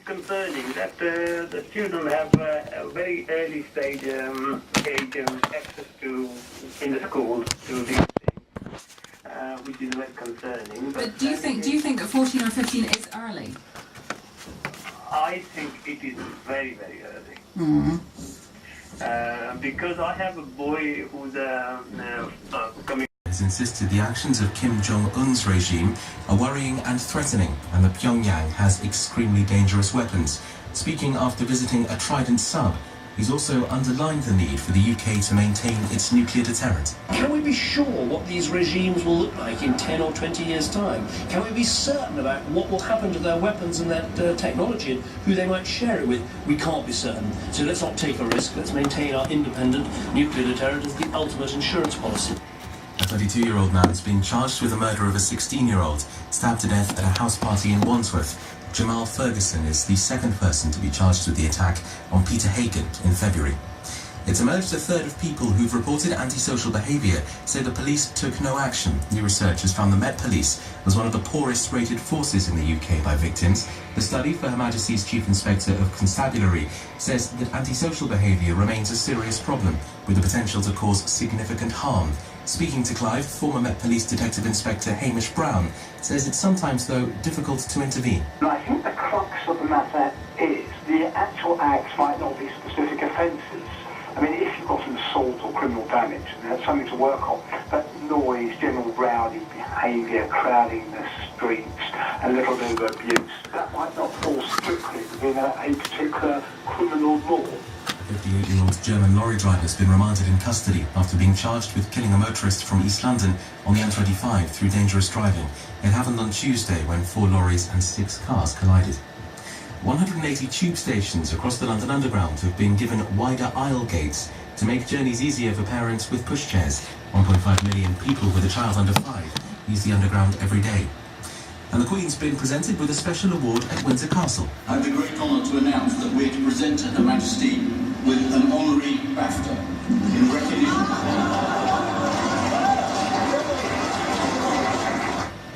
Concerning that the children have a very early stage access to in the school to these things, which is very concerning. But do you think that 14 or 15 is early? I think it is very, very early. Mm-hmm. Because I have a boy who's coming. Has insisted the actions of Kim Jong-un's regime are worrying and threatening, and that Pyongyang has extremely dangerous weapons. Speaking after visiting a Trident sub, he's also underlined the need for the UK to maintain its nuclear deterrent. Can we be sure what these regimes will look like in 10 or 20 years' time? Can we be certain about what will happen to their weapons and their technology and who they might share it with? We can't be certain. So let's not take a risk. Let's maintain our independent nuclear deterrent as the ultimate insurance policy. A 32-year-old man has been charged with the murder of a 16-year-old stabbed to death at a house party in Wandsworth. Jamal Ferguson is the second person to be charged with the attack on Peter Hagen in February. It's emerged a third of people who've reported antisocial behaviour say the police took no action. New research has found the Met Police was one of the poorest rated forces in the UK by victims. The study for Her Majesty's Chief Inspector of Constabulary says that antisocial behaviour remains a serious problem, with the potential to cause significant harm. Speaking to Clive, former Met Police Detective Inspector Hamish Brown says it's sometimes, though, difficult to intervene. I think the crux of the matter is the actual acts might not be specific offences. I mean, if you've got an assault or criminal damage, then that's something to work on. But noise, general rowdy behaviour, crowding the streets, a little bit of abuse, that might not fall strictly within a particular criminal law. 58-year-old German lorry driver has been remanded in custody after being charged with killing a motorist from East London on the M25 through dangerous driving. It happened on Tuesday when 4 lorries and 6 cars collided. 180 tube stations across the London Underground have been given wider aisle gates to make journeys easier for parents with pushchairs. 1.5 million people with a child under 5 use the Underground every day. And the Queen's been presented with a special award at Windsor Castle. I have the great honour to announce that we're to present Her Majesty with an honorary BAFTA in recognition.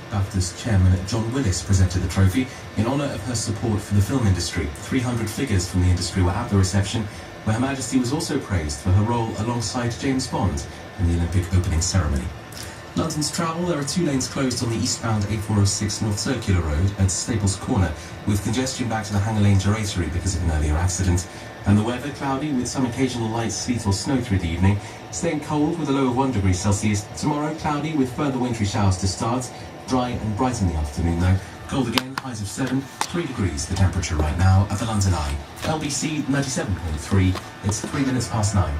BAFTA's chairman John Willis presented the trophy in honour of her support for the film industry. 300 figures from the industry were at the reception, where Her Majesty was also praised for her role alongside James Bond in the Olympic opening ceremony. London's travel, there are 2 lanes closed on the eastbound A406 North Circular Road at Staples Corner, with congestion back to the Hanger Lane Geratery because of an earlier accident. And the weather, cloudy with some occasional light sleet or snow through the evening, staying cold with a low of 1 degree Celsius. Tomorrow, cloudy with further wintry showers to start, dry and bright in the afternoon though. Cold again, highs of 7, 3 degrees the temperature right now at the London Eye. LBC 97.3, it's 3 minutes past 9.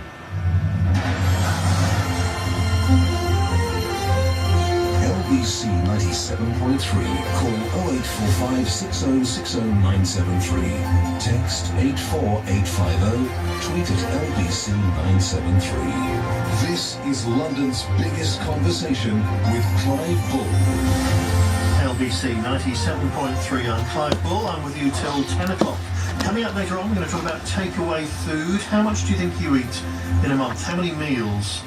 LBC 97.3. Call 0845 6060973. Text 84850. Tweet at LBC 973. This is London's biggest conversation with Clive Bull. LBC 97.3. I'm Clive Bull. I'm with you till 10 o'clock. Coming up later on, we're going to talk about takeaway food. How much do you think you eat in a month? How many meals?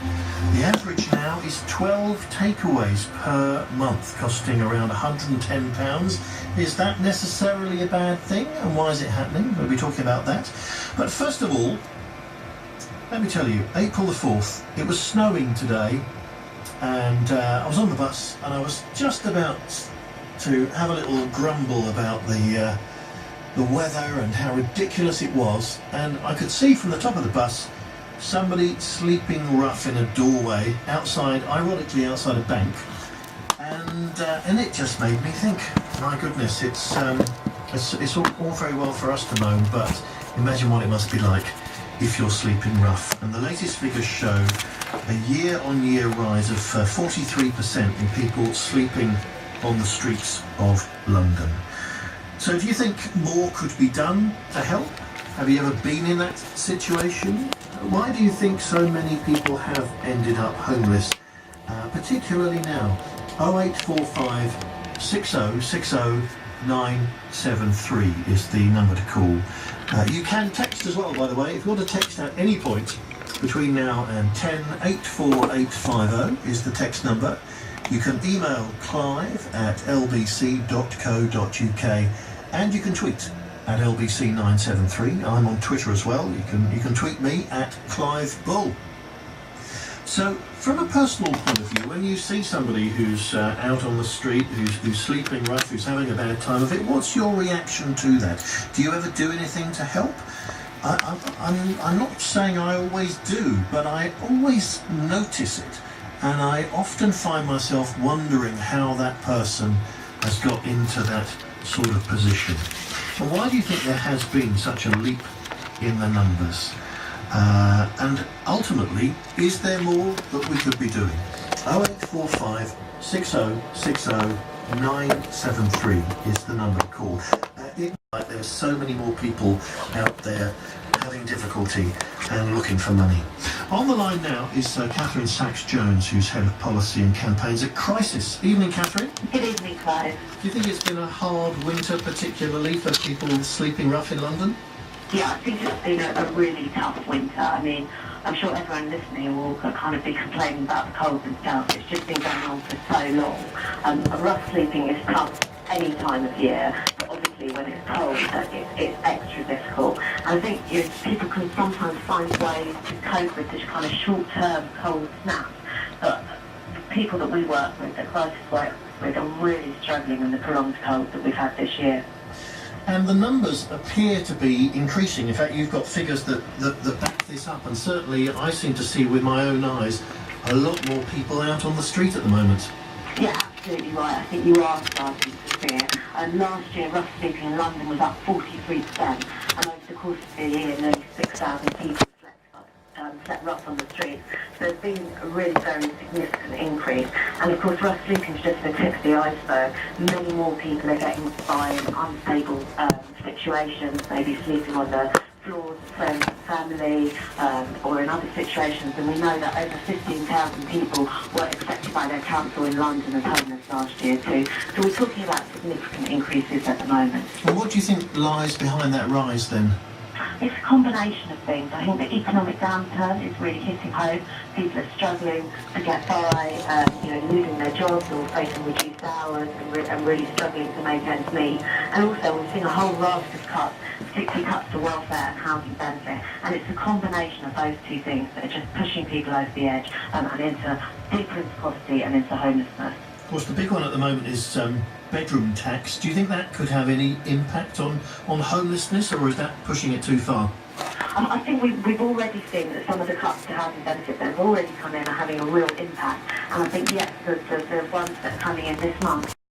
The average now is 12 takeaways per month, costing around £110. Is that necessarily a bad thing? And why is it happening? We'll be talking about that. But first of all, let me tell you, April the 4th, it was snowing today, and I was on the bus, and I was just about to have a little grumble about the weather and how ridiculous it was, and I could see from the top of the bus somebody sleeping rough in a doorway outside, ironically outside a bank, and it just made me think, my goodness, it's all very well for us to moan, but imagine what it must be like if you're sleeping rough. And the latest figures show a year-on-year rise of 43% in people sleeping on the streets of London. So do you think more could be done to help? Have you ever been in that situation? Why do you think so many people have ended up homeless, particularly now? 0845 6060 973 is the number to call. You can text as well, by the way. If you want to text at any point between now and 10, 84850 is the text number. You can email clive at lbc.co.uk, and you can tweet at LBC973. I'm on Twitter as well. You can tweet me at Clive Bull. So, from a personal point of view, when you see somebody who's out on the street, who's sleeping rough, who's having a bad time of it, what's your reaction to that? Do you ever do anything to help? I'm not saying I always do, but I always notice it, and I often find myself wondering how that person has got into that sort of position. And why do you think there has been such a leap in the numbers? And ultimately, is there more that we could be doing? 0845 6060 973 is the number to call. There's so many more people out there having difficulty and looking for money. On the line now is Catherine Sachs-Jones, who's Head of Policy and Campaigns at Crisis. Evening, Catherine. Good evening, Clive. Do you think it's been a hard winter, particularly for people sleeping rough in London? Yeah, I think it's been a really tough winter. I mean, I'm sure everyone listening will kind of be complaining about the cold themselves. It's just been going on for so long. Rough sleeping is tough any time of year, but obviously when it's cold, it's extra difficult. And I think people can sometimes find ways to cope with this kind of short-term cold snaps. But the people that we work with, that Crisis work with, are really struggling in the prolonged cold that we've had this year. And the numbers appear to be increasing. In fact, you've got figures that back this up, and certainly I seem to see with my own eyes a lot more people out on the street at the moment. Yeah, absolutely right. I think you are starting to see it. Last year, rough sleeping in London was up 43%, and over the course of the year, nearly 6,000 people slept rough on the streets. So there's been a really very significant increase. And of course, rough sleeping is just the tip of the iceberg. Many more people are getting by in unstable situations, maybe sleeping on the floors of friends and family, or in other situations. And we know that over 15,000 people were accepted by their council in London as homeless last year too. So we're talking about significant increases at the moment. Well, what do you think lies behind that rise then? It's a combination of things. I think the economic downturn is really hitting home. People are struggling to get by, losing their jobs or facing reduced hours and really struggling to make ends meet. And also we've seen a whole raft of cuts, particularly cuts to welfare and housing benefit. And it's a combination of those two things that are just pushing people over the edge and into deeper into poverty and into homelessness. Of course, the big one at the moment is bedroom tax. Do you think that could have any impact on homelessness, or is that pushing it too far? I think we've already seen that some of the cuts to housing benefits that have already come in are having a real impact. And I think, yes, the ones that are coming in this month